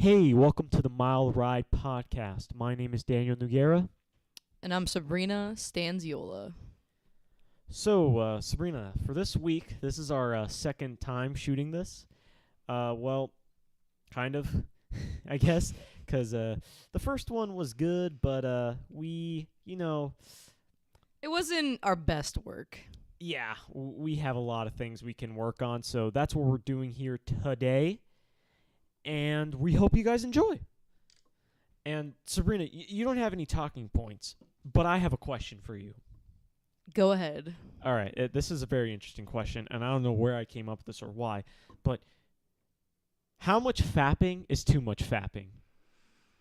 Hey, welcome to the Mile Ride Podcast. My name is Daniel Noguera. And I'm Sabrina Stanziola. So, Sabrina, for this week, this is our second time shooting this. Well, kind of, I guess, because the first one was good, but It wasn't our best work. yeah, we have a lot of things we can work on, so that's what we're doing here today. And we hope you guys enjoy. And Sabrina, you don't have any talking points, but I have a question for you. Go ahead. All right, this is a very interesting question, and I don't know where I came up with this or why, but how much fapping is too much fapping?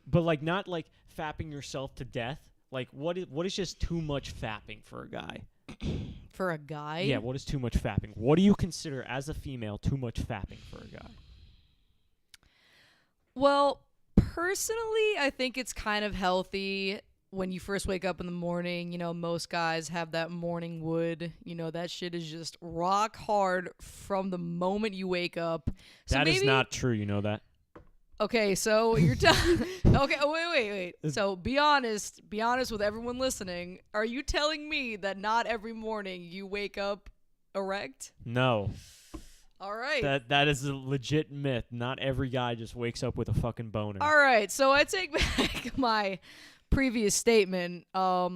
But like not like fapping yourself to death. Like what is just too much fapping for a guy? For a guy? Yeah, what is too much fapping? What do you consider as a female too much fapping for a guy? Well, personally, I think it's kind of healthy when you first wake up in the morning. Most guys have that morning wood. That shit is just rock hard from the moment you wake up. So That is not true, you know that? Okay, so you're okay, wait. So be honest with everyone listening. Are you telling me that not every morning you wake up erect? No. All right. That is a legit myth. Not every guy just wakes up with a fucking boner. All right, so I take back my previous statement. All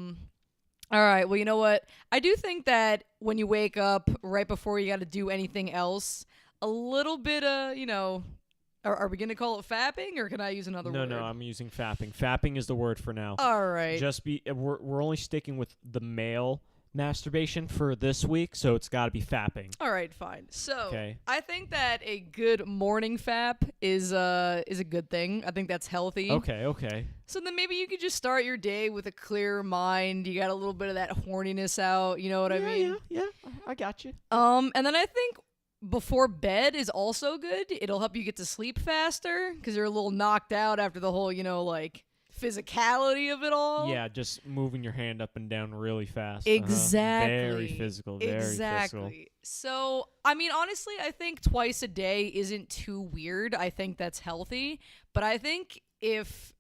right, well, you know what? I do think that when you wake up right before you got to do anything else, a little bit of, are we going to call it fapping, or can I use another word? No, I'm using fapping. Fapping is the word for now. All right. We're only sticking with the male masturbation for this week, so it's got to be fapping. All right, fine. So, okay. I think that a good morning fap is a good thing. I think that's healthy. Okay. So then maybe you could just start your day with a clear mind. You got a little bit of that horniness out, you know what I mean? Yeah, I got you. And then I think before bed is also good. It'll help you get to sleep faster because you're a little knocked out after the whole, physicality of it all. Yeah, just moving your hand up and down really fast. Exactly. Very physical. Very physical. So, I mean, honestly, I think twice a day isn't too weird. I think that's healthy. But I think if,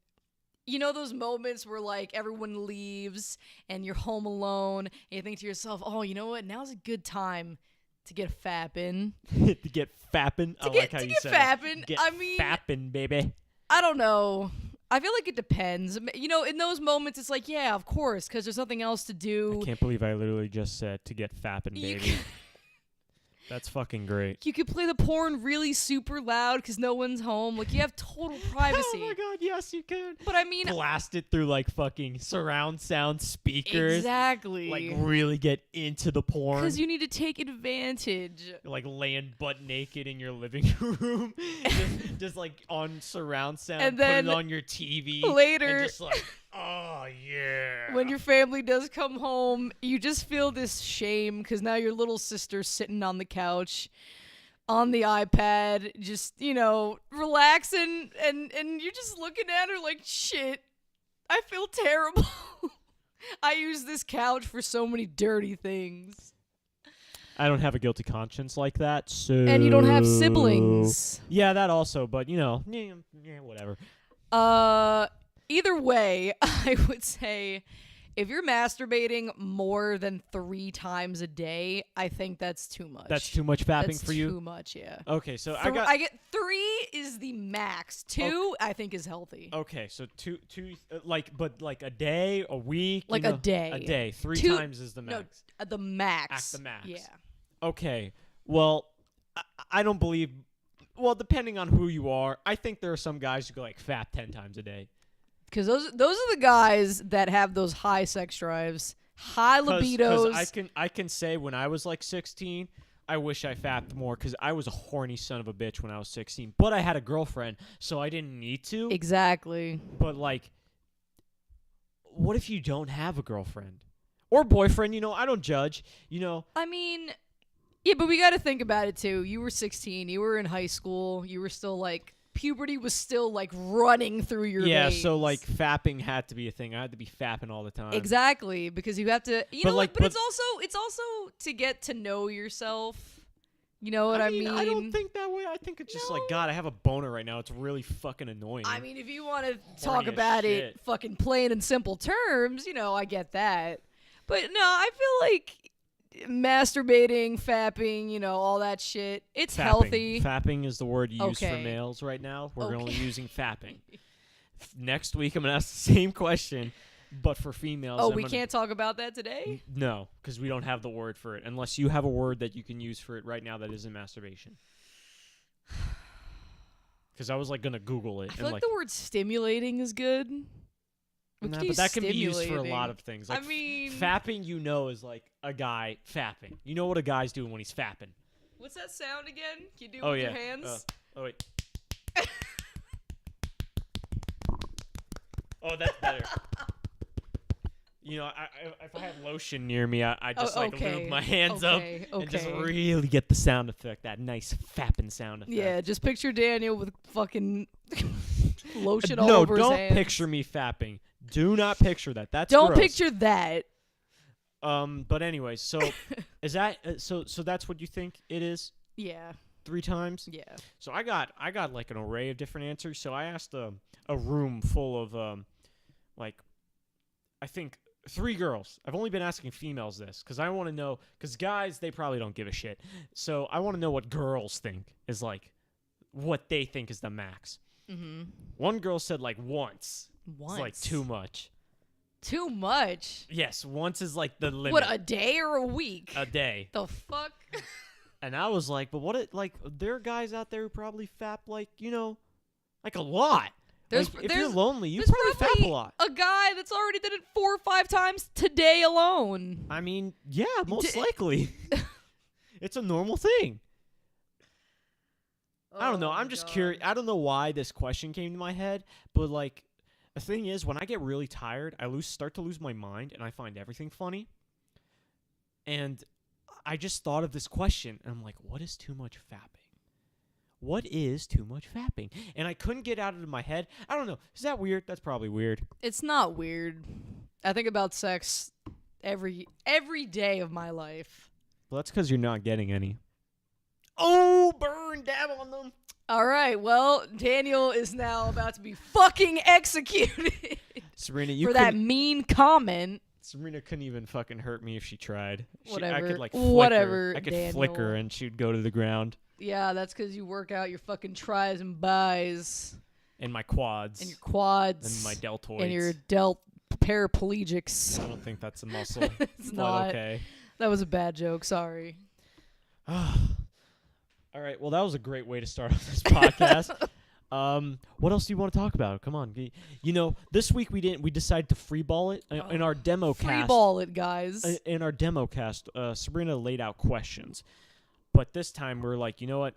those moments where, everyone leaves and you're home alone and you think to yourself, oh, you know what? Now's a good time to get fapping. To get fapping? I like how you said fapping. Get fapping, baby. I don't know. I feel like it depends. In those moments, it's like, yeah, of course, because there's nothing else to do. I can't believe I literally just said to get fapping, baby. That's fucking great. You could play the porn really super loud because no one's home. You have total privacy. Oh my god, yes, you could. But I mean, blast it through fucking surround sound speakers. Exactly. Really get into the porn. Because you need to take advantage. Laying butt naked in your living room, just on surround sound. And then put it on your TV later, and just oh yeah. When your family does come home, you just feel this shame because now your little sister's sitting on the couch on the iPad, just, relaxing, and you're just looking at her like, shit, I feel terrible. I use this couch for so many dirty things. I don't have a guilty conscience like that, so... And you don't have siblings. Yeah, that also, but, whatever. Either way, I would say if you're masturbating more than 3 times a day, I think that's too much. That's too much fapping for you? Too much, yeah. Okay, so I get 3 is the max. 2 I think is healthy. Okay, so two but a day, a week, a day. A day. 3 times is the max. No, the max. At the max. Yeah. Okay. Well, I don't believe. Well, depending on who you are, I think there are some guys who go fap 10 times a day. Because those are the guys that have those high sex drives, high libidos. Because I can say when I was 16, I wish I fapped more because I was a horny son of a bitch when I was 16. But I had a girlfriend, so I didn't need to. Exactly. But what if you don't have a girlfriend or boyfriend? I don't judge. I mean, yeah, but we got to think about it too. You were 16. You were in high school. You were still puberty was still running through your veins. So fapping had to be a thing. I had to be fapping all the time. Exactly, because you have to but it's also to get to know yourself. You know what I mean? I don't think that way. I think it's just like, God, I have a boner right now. It's really fucking annoying. I mean, if you want to Horny talk as about it shit. fucking plain and simple terms, I get that. But no, I feel like masturbating, fapping, all that shit, it's fapping. healthy. Fapping is the word used for Okay. males right now. We're only Okay. using fapping. Next week, I'm going to ask the same question, but for females. Oh, I'm we gonna- can't talk about that today? No, because we don't have the word for it, unless you have a word that you can use for it right now that isn't masturbation. Because I was like gonna Google it. I feel and like the word stimulating is good. We nah, could but use that can be used for a stimulating. lot of things. Like I mean, fapping, is like a guy fapping. You know what a guy's doing when he's fapping. what's that sound again? Can you do it Oh with yeah. your hands? Oh wait. Oh, that's better. If I have lotion near me, I just lube my hands up and just really get the sound effect, that nice fapping sound effect. Yeah, just picture Daniel with fucking lotion all No, over his don't hands. picture me fapping. Do not picture that. That's Don't gross. picture that. But anyway, so is that so that's what you think it is? Yeah. 3 times? Yeah. So I got like an array of different answers. So I asked a room full of I think 3 girls. I've only been asking females this because I want to know, because guys, they probably don't give a shit. So I want to know what girls think is like, what they think is the max. Mm-hmm. One girl said like once. Once. It's like too much. Too much? Yes, once is like the limit. What, a day or a week? A day. The fuck? And I was like, but there are guys out there who probably fap like a lot. If you're lonely, you probably fap a lot. A guy that's already did it 4 or 5 times today alone. I mean, yeah, most likely. It's a normal thing. I don't know. I'm just curious. I don't know why this question came to my head, but the thing is, when I get really tired, I start to lose my mind, and I find everything funny. And I just thought of this question, and I'm like, what is too much fapping? What is too much fapping? And I couldn't get out of my head. I don't know. Is that weird? That's probably weird. It's not weird. I think about sex every day of my life. Well, that's because you're not getting any. Oh, burn, dab on them. All right, well, Daniel is now about to be fucking executed Serena, you for that mean comment. Serena couldn't even fucking hurt me if she tried. Whatever. I could flick Whatever, her. I could Daniel. flick her and she'd go to the ground. Yeah, that's because you work out your fucking tries and buys. And my quads. And your quads. And my deltoids. And your paraplegics. I don't think that's a muscle. It's not. Okay. That was a bad joke. Sorry. All right. Well, that was a great way to start off this podcast. What else do you want to talk about? Come on. This week we decided to freeball it in our demo cast. Freeball it, guys. In our demo cast, Sabrina laid out questions. But this time we're like, you know what?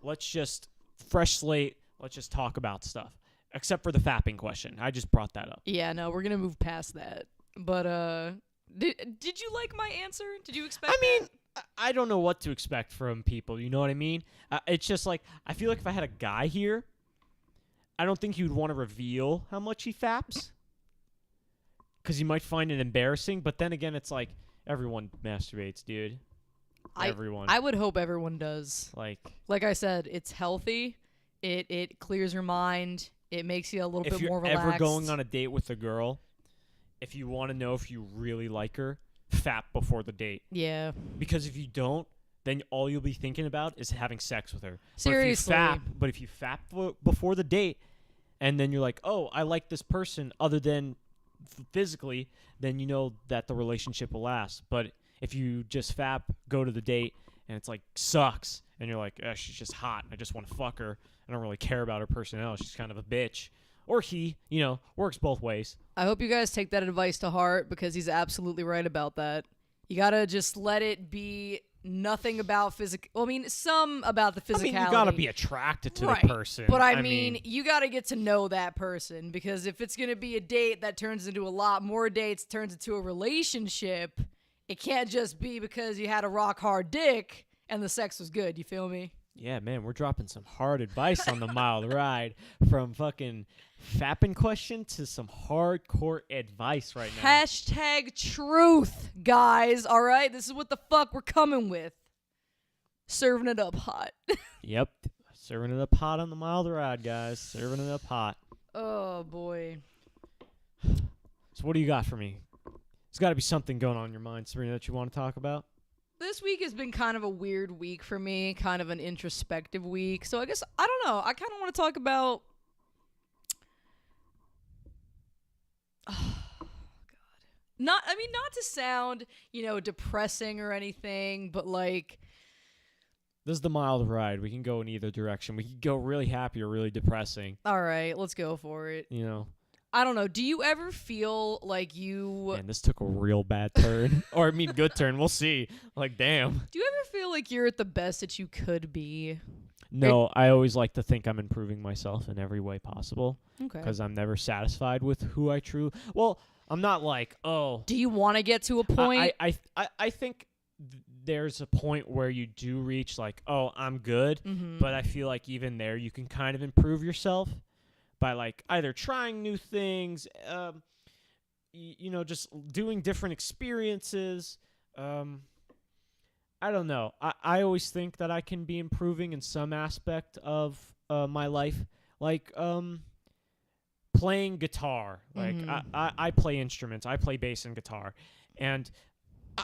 Let's just fresh slate. Let's just talk about stuff. Except for the fapping question. I just brought that up. Yeah, no, we're going to move past that. But did you like my answer? Did you expect I don't know what to expect from people. You know what I mean? It's just like, I feel like if I had a guy here, I don't think you'd want to reveal how much he faps. Because you might find it embarrassing. But then again, it's like, everyone masturbates, dude. Everyone. I would hope everyone does. Like I said, it's healthy. It clears your mind. It makes you a little bit more relaxed. If you're ever going on a date with a girl, if you want to know if you really like her, fap before the date. Yeah. Because if you don't, then all you'll be thinking about is having sex with her. Seriously. But if you fap before the date, and then you're like, oh, I like this person other than physically, then you know that the relationship will last. But if you just fap, go to the date, and it's like, sucks, and you're like, she's just hot, I just want to fuck her, I don't really care about her personality, she's kind of a bitch. Or he, works both ways. I hope you guys take that advice to heart because he's absolutely right about that. You gotta just let it be nothing about some about the physicality. You gotta be attracted to the person. But I mean, you gotta get to know that person because if it's gonna be a date that turns into a lot more dates, turns into a relationship, it can't just be because you had a rock hard dick and the sex was good. You feel me? Yeah, man, we're dropping some hard advice on the mild ride from fucking fapping question to some hardcore advice right now. Hashtag truth, guys. All right, this is what the fuck we're coming with. Serving it up hot. Yep. Serving it up hot on the mild ride, guys. Serving it up hot. Oh boy. So what do you got for me? There's got to be something going on in your mind, Serena, that you want to talk about. This week has been kind of a weird week for me, kind of an introspective week. So I guess, I don't know, I kind of want to talk about... Oh, God. Not to sound, depressing or anything, but like... This is the mild ride. We can go in either direction. We can go really happy or really depressing. All right, let's go for it. I don't know. Do you ever feel like you... Man, this took a real bad turn. Or, good turn. We'll see. Like, damn. Do you ever feel like you're at the best that you could be? No, I always like to think I'm improving myself in every way possible. Okay. Because I'm never satisfied with who I truly... Well, I'm not like, oh... Do you want to get to a point? I think there's a point where you do reach, like, oh, I'm good. Mm-hmm. But I feel like even there you can kind of improve yourself. By like either trying new things, just doing different experiences. I don't know. I always think that I can be improving in some aspect of my life, like playing guitar. Like I play instruments. I play bass and guitar, and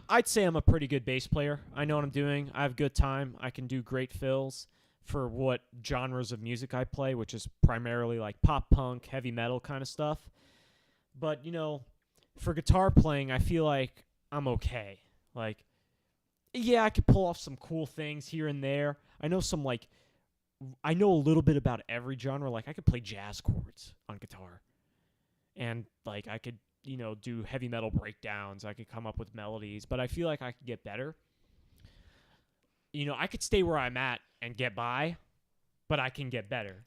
I'd say I'm a pretty good bass player. I know what I'm doing. I have good time. I can do great fills for what genres of music I play, which is primarily like pop punk, heavy metal kind of stuff. But, for guitar playing, I feel like I'm okay. Like, yeah, I could pull off some cool things here and there. I know I know a little bit about every genre. Like, I could play jazz chords on guitar. And, like, I could, do heavy metal breakdowns. I could come up with melodies. But I feel like I could get better. I could stay where I'm at and get by, but I can get better.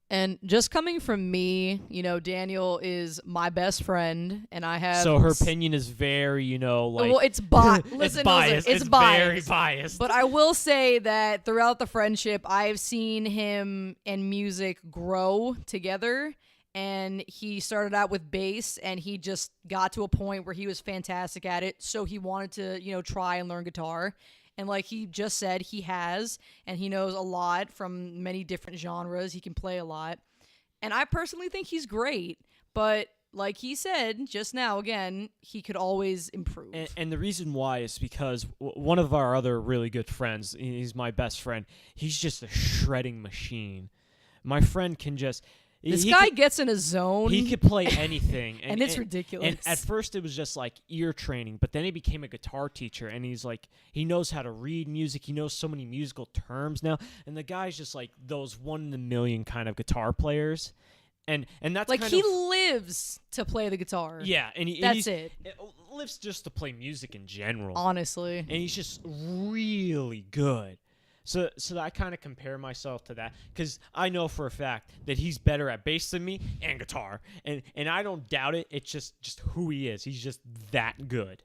And just coming from me, Daniel is my best friend, and I have... So her opinion is very, Well, it's biased. It's biased. It's very biased. But I will say that throughout the friendship, I've seen him and music grow together, and he started out with bass, and he just got to a point where he was fantastic at it, so he wanted to, try and learn guitar. And like he just said, he has, and he knows a lot from many different genres. He can play a lot. And I personally think he's great. But like he said just now, again, he could always improve. And the reason why is because one of our other really good friends, he's my best friend, he's just a shredding machine. My friend can just... This guy gets in a zone. He could play anything. And it's ridiculous. And at first it was just like ear training, but then he became a guitar teacher, and he's like, he knows how to read music. He knows so many musical terms now. And the guy's just like those 1 in a million kind of guitar players. And that's like kind he of, lives to play the guitar. Yeah. That's it. Lives just to play music in general. Honestly. And he's just really good. So I kind of compare myself to that because I know for a fact that he's better at bass than me and guitar, and I don't doubt it. It's just who he is. He's just that good.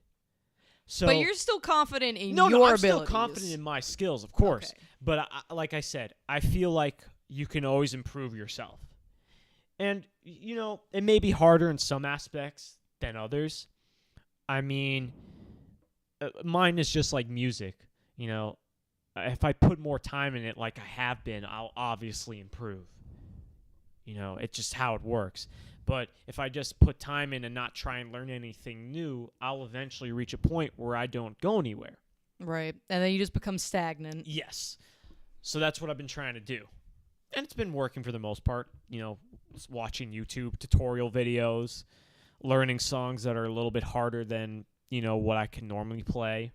So, but you're still confident in your abilities. I'm still confident in my skills, of course. Okay. But like I said, I feel like you can always improve yourself, and it may be harder in some aspects than others. I mean, mine is just like music, If I put more time in it like I have been, I'll obviously improve. It's just how it works. But if I just put time in and not try and learn anything new, I'll eventually reach a point where I don't go anywhere. Right. And then you just become stagnant. Yes. So that's what I've been trying to do. And it's been working for the most part. Watching YouTube tutorial videos, learning songs that are a little bit harder than, what I can normally play.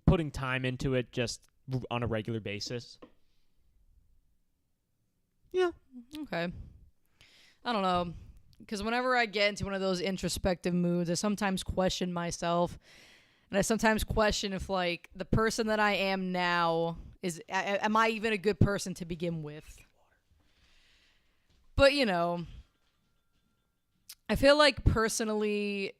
Putting time into it just on a regular basis. Yeah. Okay. I don't know. Because whenever I get into one of those introspective moods, I sometimes question myself. And I sometimes question if, like, the person that I am now am I even a good person to begin with? But, I feel like personally,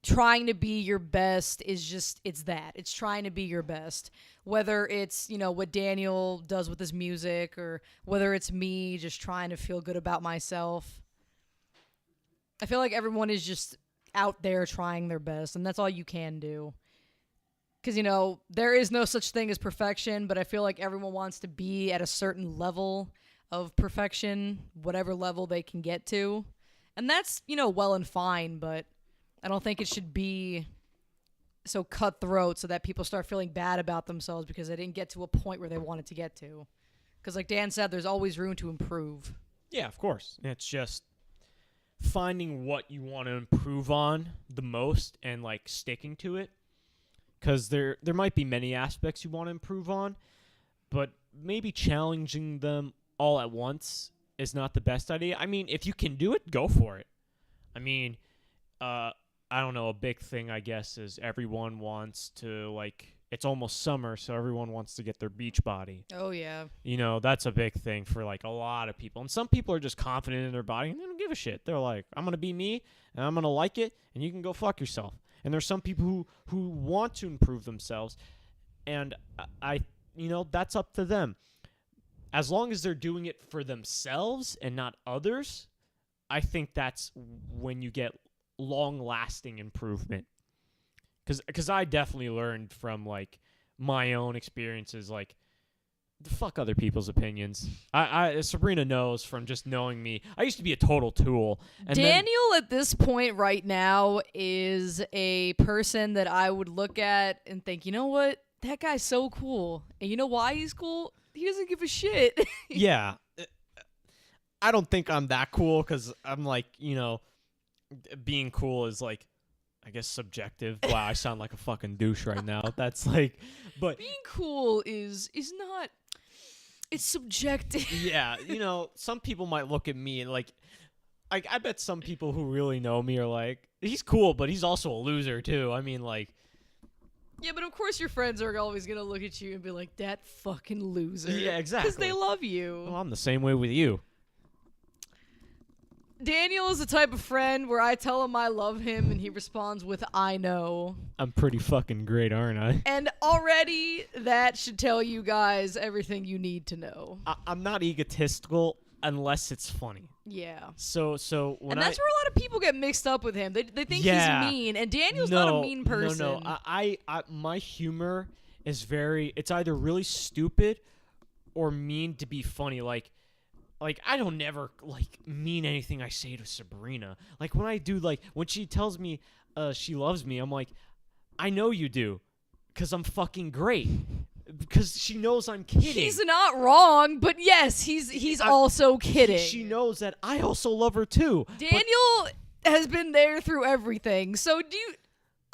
trying to be your best is it's trying to be your best, whether it's what Daniel does with his music or whether it's me just trying to feel good about myself. I feel like everyone is just out there trying their best, and that's all you can do. Because, there is no such thing as perfection, but I feel like everyone wants to be at a certain level of perfection, whatever level they can get to. And that's, well and fine, but I don't think it should be so cutthroat so that people start feeling bad about themselves because they didn't get to a point where they wanted to get to. Because like Dan said, there's always room to improve. Yeah, of course. It's just finding what you want to improve on the most and like sticking to it. Because there might be many aspects you want to improve on, but maybe challenging them all at once is not the best idea. I mean, if you can do it, go for it. I mean, I don't know, a big thing, I guess, is everyone wants to, like, it's almost summer, so everyone wants to get their beach body. Oh, yeah. That's a big thing for, like, a lot of people. And some people are just confident in their body, and they don't give a shit. They're like, I'm going to be me, and I'm going to like it, and you can go fuck yourself. And there's some people who want to improve themselves, and that's up to them. As long as they're doing it for themselves and not others, I think that's when you get long-lasting improvement. Because I definitely learned from, like, my own experiences, like, fuck other people's opinions. Sabrina knows from just knowing me. I used to be a total tool. And Daniel, at this point right now, is a person that I would look at and think, you know what? That guy's so cool. And you know why he's cool? He doesn't give a shit. Yeah. I don't think I'm that cool because I'm like, being cool is like, I guess subjective. Wow, I sound like a fucking douche right now. That's like, but being cool is not. It's subjective. Yeah, some people might look at me and like, I bet some people who really know me are like, he's cool, but he's also a loser too. I mean, like. Yeah, but of course your friends are always gonna look at you and be like, that fucking loser. Yeah, exactly. Because they love you. Well, I'm the same way with you. Daniel is the type of friend where I tell him I love him and he responds with, I know. I'm pretty fucking great, aren't I? And already that should tell you guys everything you need to know. I'm not egotistical unless it's funny. Yeah. So when and that's where a lot of people get mixed up with him. They think he's mean, and Daniel's not a mean person. No. I my humor is it's either really stupid or mean to be funny. Like I don't never like mean anything I say to Sabrina. Like when I do, like when she tells me she loves me, I'm like, I know you do, because I'm fucking great. Because she knows I'm kidding. He's not wrong, but yes, he's also kidding. She knows that I also love her too. Daniel has been there through everything. So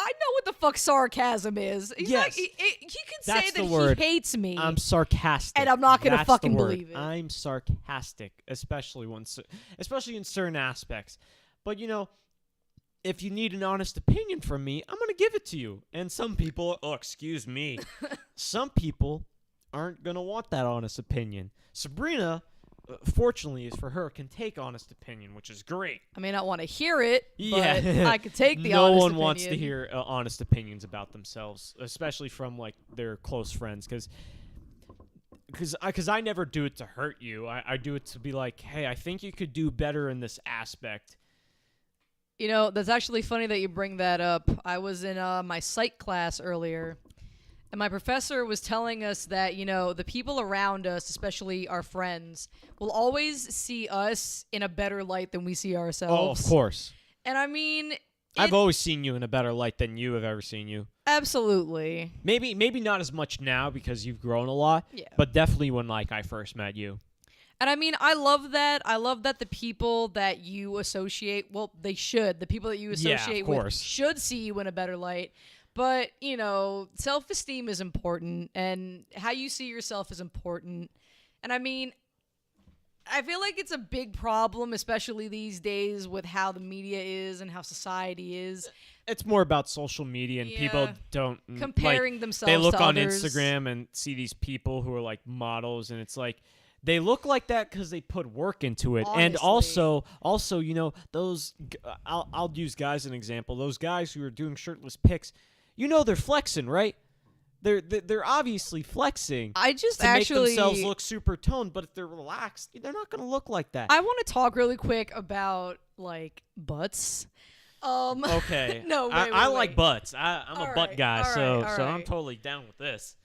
I know what the fuck sarcasm is. He's yes. Like, he could That's say that word. he hates me. I'm sarcastic. And I'm not going to fucking the word. believe it. I'm sarcastic, especially in certain aspects. But, if you need an honest opinion from me, I'm going to give it to you. And some people, excuse me, some people aren't going to want that honest opinion. Sabrina, fortunately, is for her, can take honest opinion, which is great. I may not want to hear it, yeah. but I could take the no honest one opinion. wants to hear honest opinions about themselves, especially from, like, their close friends, because I never do it to hurt you. I do it to be like, hey, I think you could do better in this aspect. That's actually funny that you bring that up. I was in my psych class earlier, and my professor was telling us that, the people around us, especially our friends, will always see us in a better light than we see ourselves. Oh, of course. And I mean... I've always seen you in a better light than you have ever seen you. Absolutely. Maybe not as much now because you've grown a lot, yeah. But definitely when, like, I first met you. And I mean, I love that. I love that the people that you associate, well, they should. The people that you associate with should see you in a better light. But, self-esteem is important, and how you see yourself is important. And I mean, I feel like it's a big problem, especially these days with how the media is and how society is. It's more about social media, and people don't... comparing themselves to others. They look on others. Instagram and see these people who are, like, models, and it's like... They look like that because they put work into it. Honestly. And also, those... I'll use guys as an example. Those guys who are doing shirtless pics, they're flexing, right? They're obviously flexing. I just to actually... make themselves look super toned, but if they're relaxed, they're not going to look like that. I want to talk really quick about, like, butts. Okay. No, wait, I wait, like wait. butts. I'm a butt guy, all so right, all so I'm right. totally down with this.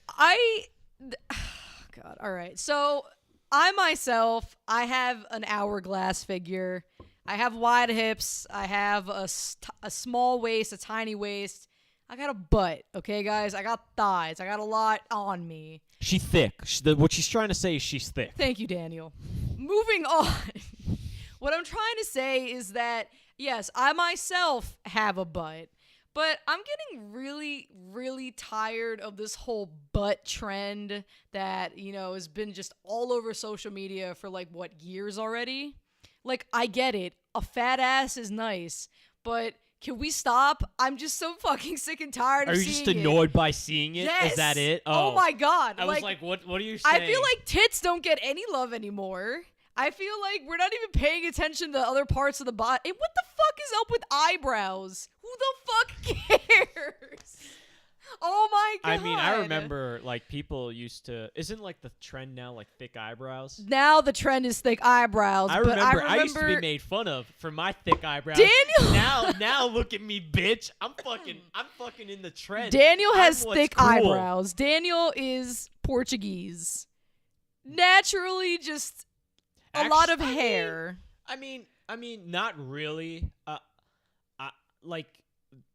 God, all right. So I myself, I have an hourglass figure. I have wide hips. I have a small waist, a tiny waist. I got a butt, okay, guys? I got thighs. I got a lot on me. She's thick. What she's trying to say is she's thick. Thank you, Daniel. Moving on. What I'm trying to say is that, yes, I myself have a butt, but I'm getting really, really tired of this whole butt trend that, has been just all over social media for years already? Like, I get it. A fat ass is nice, but can we stop? I'm just so fucking sick and tired Are of you seeing just annoyed by seeing it? Yes. Is that it? Oh my God. I was like, what are you saying? I feel like tits don't get any love anymore. I feel like we're not even paying attention to other parts of the body. And what the fuck is up with eyebrows? Who the fuck cares? Oh my God. I mean, I remember people used to. Isn't the trend now thick eyebrows? Now the trend is thick eyebrows. I but remember I used to be made fun of for my thick eyebrows. Daniel. Now look at me, bitch. I'm fucking in the trend. Daniel has thick cool. eyebrows. Daniel is Portuguese. Naturally, just a lot of hair. I mean, not really.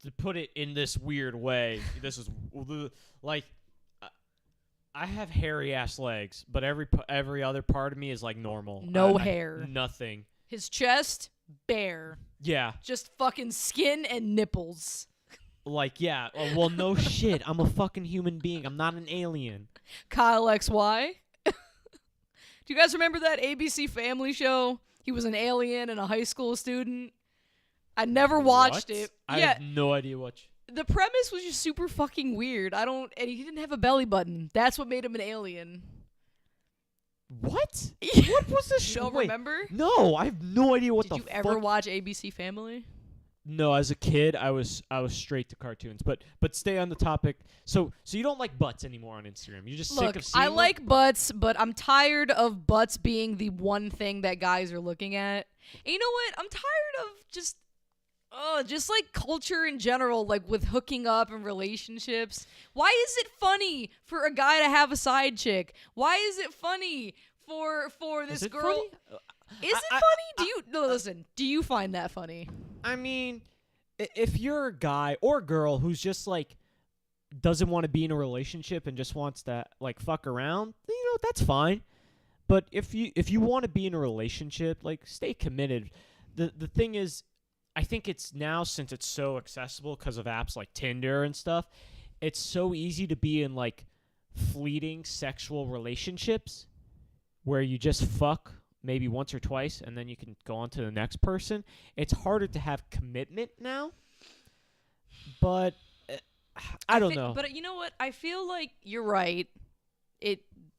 To put it in this weird way, this is I have hairy ass legs, but every other part of me is normal. No hair. Nothing. His chest bare. Yeah. Just fucking skin and nipples. Yeah. Well, no shit. I'm a fucking human being. I'm not an alien. Kyle XY. Do you guys remember that ABC Family show? He was an alien and a high school student. I never watched it. I have no idea what. The premise was just super fucking weird. And he didn't have a belly button. That's what made him an alien. What? What was this show? Don't remember? No, I have no idea what Did you ever watch ABC Family? No, as a kid, I was straight to cartoons. But stay on the topic. So you don't like butts anymore on Instagram? You're just sick of seeing them? like butts, but I'm tired of butts being the one thing that guys are looking at. And you know what? I'm tired of just culture in general, with hooking up and relationships. Why is it funny for a guy to have a side chick? Why is it funny for this girl? Funny? Is it funny? Do you find that funny? I mean, if you're a guy or a girl who's just doesn't want to be in a relationship and just wants to fuck around, that's fine. But if you want to be in a relationship, stay committed. The thing is, I think it's now, since it's so accessible because of apps like Tinder and stuff, it's so easy to be in fleeting sexual relationships where you just fuck maybe once or twice and then you can go on to the next person. It's harder to have commitment now. But I don't know. But you know what? I feel like you're right.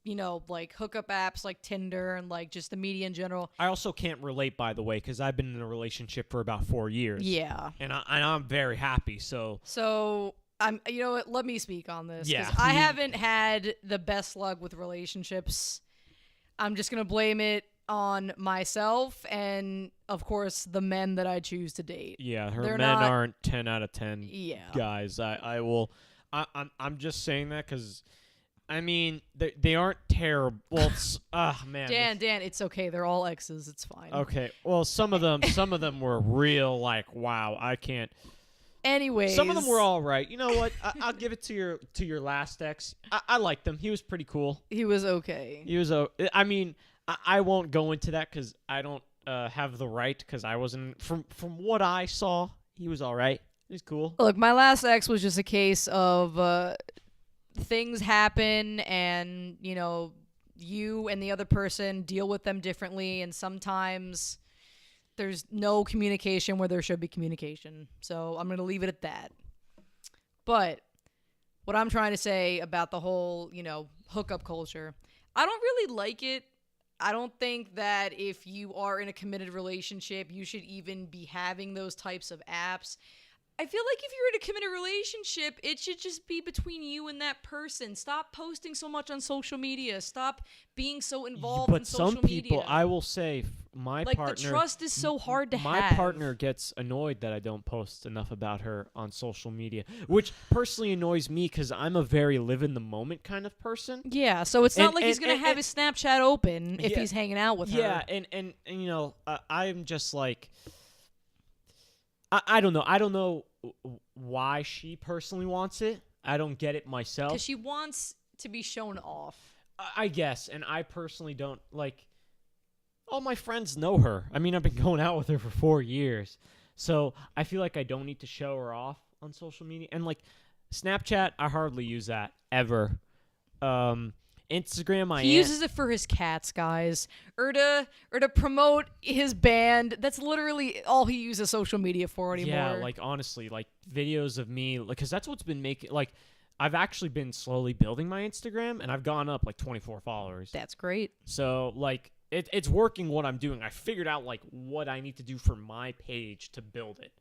Hookup apps like Tinder and just the media in general. I also can't relate, by the way, because I've been in a relationship for about 4 years. Yeah. And I'm very happy, so. So, you know what? Let me speak on this. Yeah. Because I haven't had the best luck with relationships. I'm just going to blame it on myself and, of course, the men that I choose to date. Yeah, They're men not, aren't 10 out of 10 guys. I'm just saying that because, I mean, they aren't terrible. Well, man. Dan, it's okay. They're all exes. It's fine. Okay. Well, some of them were real, wow, I can't. Anyways. Some of them were all right. You know what? I'll give it to your last ex. I liked him. He was pretty cool. He was okay. I mean, I won't go into that because I don't have the right, because I wasn't. From what I saw, he was all right. He's cool. Look, my last ex was just a case of things happen and, you and the other person deal with them differently, and sometimes there's no communication where there should be communication. So I'm going to leave it at that. But what I'm trying to say about the whole, hookup culture, I don't really like it. I don't think that if you are in a committed relationship, you should even be having those types of apps. I feel like if you're in a committed relationship, it should just be between you and that person. Stop posting so much on social media. Stop being so involved in But social some people, media. I will say, my like partner, the trust is so hard to my have. partner gets annoyed that I don't post enough about her on social media, which personally annoys me because I'm a very live in the moment kind of person. Yeah, so it's not And- like he's and- gonna and- have and- his Snapchat open if Yeah, he's hanging out with her. Yeah, and you know, I'm just like, I don't know. I don't know why she personally wants it. I don't get it myself. Because she wants to be shown off. I guess, and I personally don't like. All my friends know her. I mean, I've been going out with her for 4 years, so I feel like I don't need to show her off on social media. And like Snapchat, I hardly use that ever. Instagram, He uses it for his cats, guys, or to promote his band. That's literally all he uses social media for anymore. Yeah, like honestly, like videos of me, because that's what's been making. Like, I've actually been slowly building my Instagram, and I've gone up like 24 followers. That's great. So like, it's working what I'm doing. I figured out like what I need to do for my page to build it,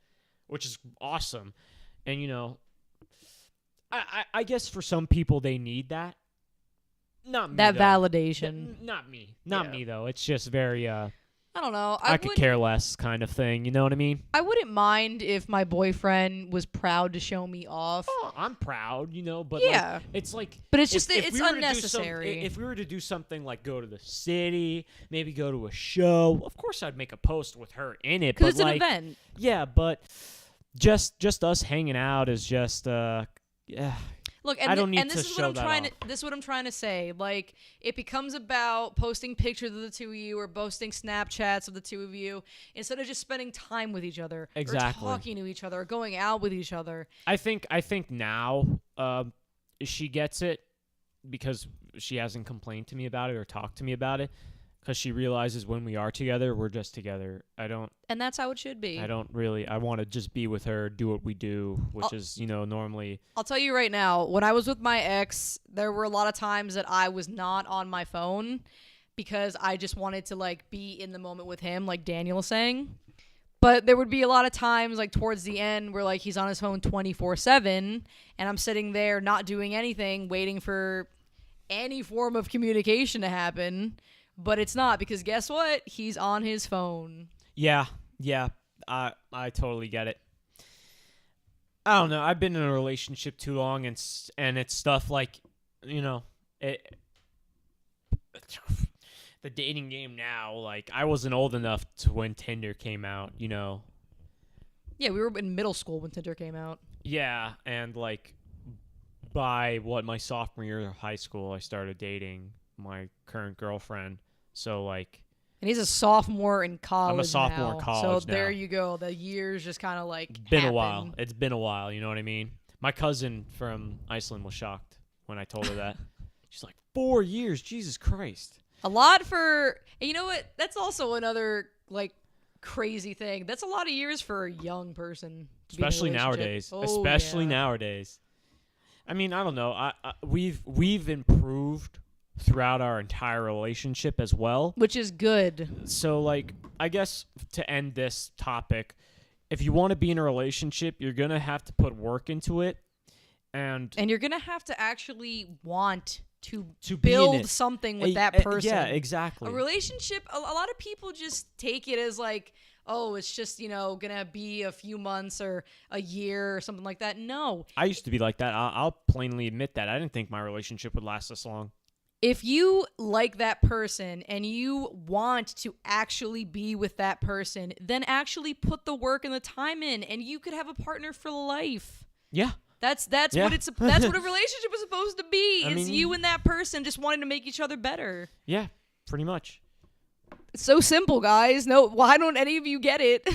which is awesome. And you know, I guess for some people they need that. Not me. That though. validation. Not me. Not Yeah. me though. It's just very I don't know. I could care less kind of thing. You know what I mean? I wouldn't mind if my boyfriend was proud to show me off. Oh, I'm proud, you know, but Yeah. like, it's like, But it's just if it's we were to do unnecessary. if we were to do something like go to the city, maybe go to a show, of course I'd make a post with her in it. Because But it's an like, event. yeah, but just us hanging out is just yeah. Look, I don't need and this to is show what I'm that trying off. to. This is what I'm trying to say. Like, it becomes about posting pictures of the two of you, or posting Snapchats of the two of you, instead of just spending time with each other, Exactly. or talking to each other, or going out with each other. I think now she gets it because she hasn't complained to me about it or talked to me about it, because she realizes when we are together, we're just together. And that's how it should be. I want to just be with her, do what we do, which is, you know, normally. I'll tell you right now, when I was with my ex, there were a lot of times that I was not on my phone because I just wanted to like be in the moment with him, like Daniel was saying. But there would be a lot of times like towards the end where like he's on his phone 24/7 and I'm sitting there not doing anything, waiting for any form of communication to happen. But it's not, because guess what? He's on his phone. Yeah, I totally get it. I don't know. I've been in a relationship too long, and it's stuff like, you know, the dating game now. Like, I wasn't old enough to when Tinder came out, you know. Yeah, we were in middle school when Tinder came out. Yeah, and like by my sophomore year of high school, I started dating my current girlfriend. So like, and he's a sophomore in college. I'm a sophomore now. in college So there now. you go. The years just kind of like been happen. a while. It's been a while. You know what I mean? My cousin from Iceland was shocked when I told her that. She's like, 4 years, Jesus Christ. A lot for, and you know what? That's also another like crazy thing. That's a lot of years for a young person. To be in a Especially relationship. nowadays. Oh, Especially yeah. nowadays. I mean, I don't know. We've improved throughout our entire relationship as well. Which is good. So, like, I guess to end this topic, if you want to be in a relationship, you're going to have to put work into it. And you're going to have to actually want to be in build it. something with that person. Yeah, exactly. A relationship, a lot of people just take it as like, oh, it's just, you know, going to be a few months or a year or something like that. No. I used to be like that. I'll plainly admit that. I didn't think my relationship would last this long. If you like that person and you want to actually be with that person, then actually put the work and the time in, and you could have a partner for life. Yeah. That's Yeah. what that's what a relationship is supposed to be. I It's mean, you and that person just wanting to make each other better. Yeah, pretty much. It's so simple, guys. No, why don't any of you get it?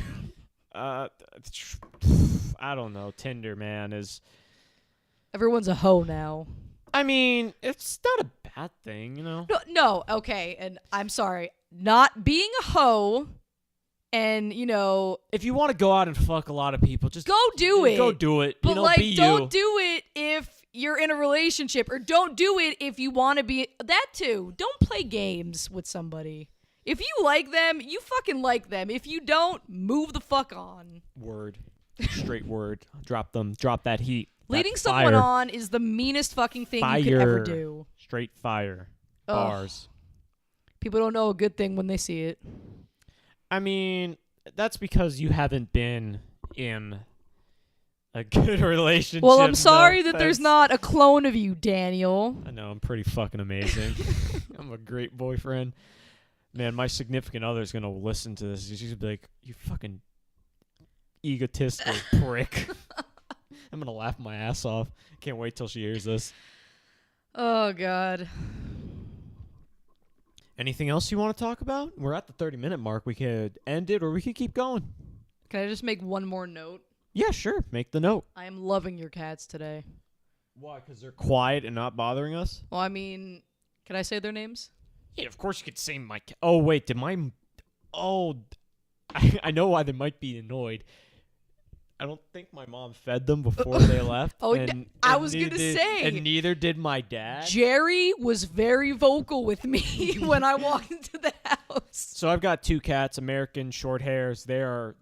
I don't know. Tinder, man, is... Everyone's a hoe now. I mean, it's not a bad thing, you know? No, okay, and I'm sorry. Not being a hoe and, you know, If you want to go out and fuck a lot of people, just go do it. Go do it. But, you know, like, be don't you. do it if you're in a relationship, or don't do it if you want to be that too. Don't play games with somebody. If you like them, you fucking like them. If you don't, move the fuck on. Word. Straight word. Drop that heat. Leading that someone fire. on is the meanest fucking thing you could ever Fire. do. Straight fire. Ugh. Bars. People don't know a good thing when they see it. I mean, that's because you haven't been in a good relationship. Well, I'm sorry No that there's offense. not a clone of you, Daniel. I know, I'm pretty fucking amazing. I'm a great boyfriend. Man, my significant other's going to listen to this. She's going to be like, you fucking egotistical prick. I'm going to laugh my ass off. Can't wait till she hears this. Oh, God. Anything else you want to talk about? We're at the 30-minute mark. We could end it or we could keep going. Can I just make one more note? Yeah, sure. Make the note. I am loving your cats today. Why? Because they're quiet and not bothering us? Well, I mean, can I say their names? Yeah, of course you could say my cat. Oh, wait. Did my... Oh, I know why they might be annoyed. I don't think my mom fed them before they left. Oh, I was neither gonna did- say. And neither did my dad. Jerry was very vocal with me when I walked into the house. So I've got 2 cats, American short hairs. They are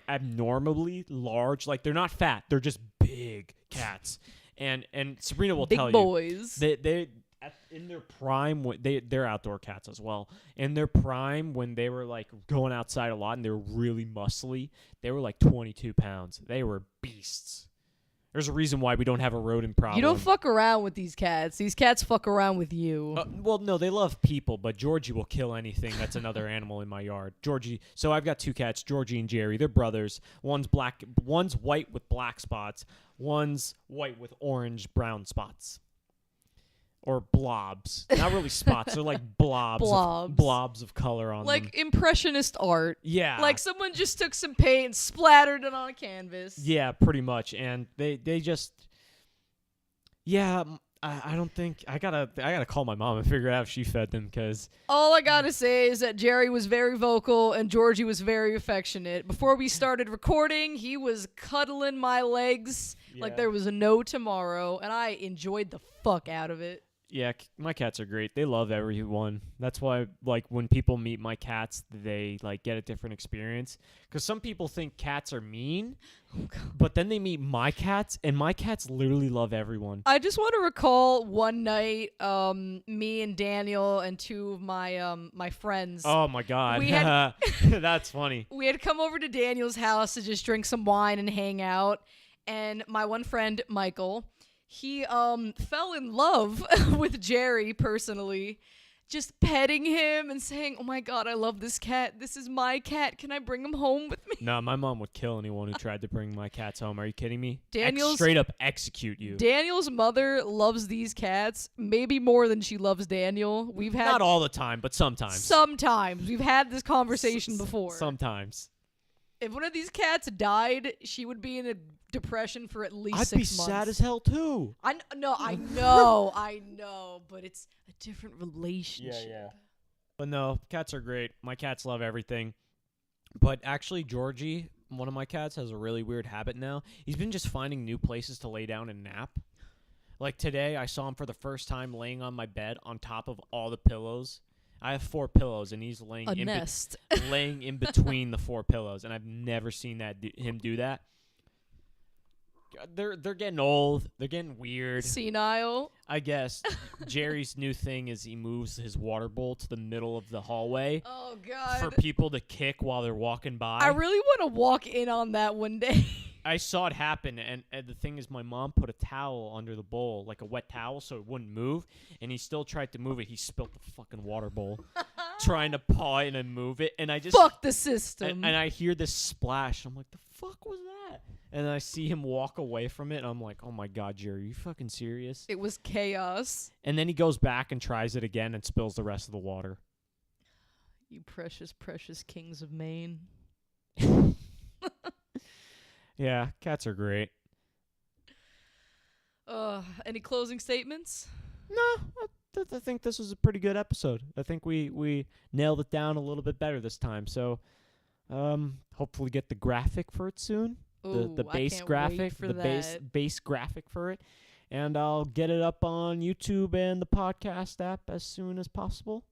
abnormally large. Like, they're not fat. They're just big cats. And Sabrina will Big tell boys. you. They in their prime, they're outdoor cats as well. In their prime, when they were like going outside a lot and they were really muscly, they were like 22 pounds. They were beasts. There's a reason why we don't have a rodent problem. You don't fuck around with these cats. These cats fuck around with you. Well, no, they love people, but Georgie will kill anything that's another animal in my yard. Georgie. So I've got 2 cats, Georgie and Jerry. They're brothers. One's white with black spots. One's white with orange brown spots. Or blobs. Not really spots. They're like blobs. Blobs of color on them. Like impressionist art. Yeah. Like someone just took some paint and splattered it on a canvas. Yeah, pretty much. And they just... Yeah, I don't think... I gotta call my mom and figure out if she fed them, because... All I gotta say is that Jerry was very vocal and Georgie was very affectionate. Before we started recording, he was cuddling my legs like there was no tomorrow, and I enjoyed the fuck out of it. Yeah, my cats are great. They love everyone. That's why, like, when people meet my cats, they, like, get a different experience. Because some people think cats are mean, but then they meet my cats, and my cats literally love everyone. I just want to recall one night, me and Daniel and 2 of my friends. Oh, my God. We had- That's funny. We had come over to Daniel's house to just drink some wine and hang out. And my one friend, Michael, he fell in love with Jerry personally, just petting him and saying, "Oh my God, I love this cat. This is my cat. Can I bring him home with me?" No, my mom would kill anyone who tried to bring my cats home. Are you kidding me? Daniel's- Straight up execute you. Daniel's mother loves these cats, maybe more than she loves Daniel. We've had Not all the time, but sometimes. Sometimes we've had this conversation before. Sometimes. If one of these cats died, she would be in a depression for at least 6 I'd be months. sad as hell, too. I know, but it's a different relationship. But no, cats are great. My cats love everything. But actually, Georgie, one of my cats, has a really weird habit now. He's been just finding new places to lay down and nap. Like today, I saw him for the first time laying on my bed on top of all the pillows. I have 4 pillows, and he's laying laying in between the 4 pillows, and I've never seen him do that. They're getting old. They're getting weird. Senile. I guess Jerry's new thing is he moves his water bowl to the middle of the hallway Oh, God. for people to kick while they're walking by. I really want to walk in on that one day. I saw it happen, and the thing is my mom put a towel under the bowl, like a wet towel, so it wouldn't move, and he still tried to move it. He spilt the fucking water bowl trying to paw it and move it, and I just... Fuck the system. And I hear this splash. I'm like, the fuck was that? And I see him walk away from it, and I'm like, oh my God, Jerry, are you fucking serious? It was chaos. And then he goes back and tries it again and spills the rest of the water. You precious, precious kings of Maine. Yeah, cats are great. Any closing statements? No, I think this was a pretty good episode. I think we nailed it down a little bit better this time. So, hopefully get the graphic for it soon. The base graphic, base graphic for it, and I'll get it up on YouTube and the podcast app as soon as possible.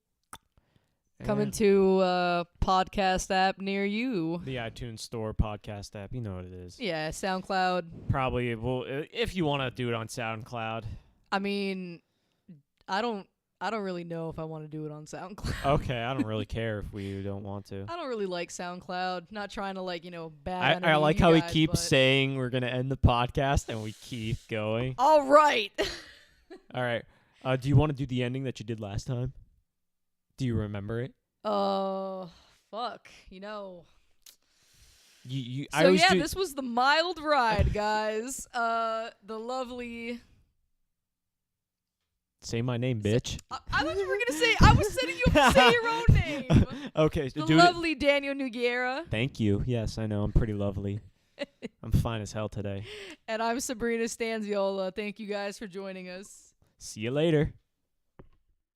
Coming to a podcast app near you. The iTunes Store podcast app. You know what it is. Yeah, SoundCloud. Probably. Well, if you want to do it on SoundCloud. I mean, I don't really know if I want to do it on SoundCloud. Okay, I don't really care if we don't want to. I don't really like SoundCloud. Not trying to bad. I like how we guys, keep but... saying we're gonna end the podcast and we keep going. All right. All right. Do you want to do the ending that you did last time? Do you remember it? Fuck. You So this was the mild ride, guys. The lovely. Say my name, bitch. I thought you were gonna say. I was setting you up to say your own name. Okay, so the lovely Daniel Nogueira. Thank you. Yes, I know. I'm pretty lovely. I'm fine as hell today. And I'm Sabrina Stanziola. Thank you guys for joining us. See you later.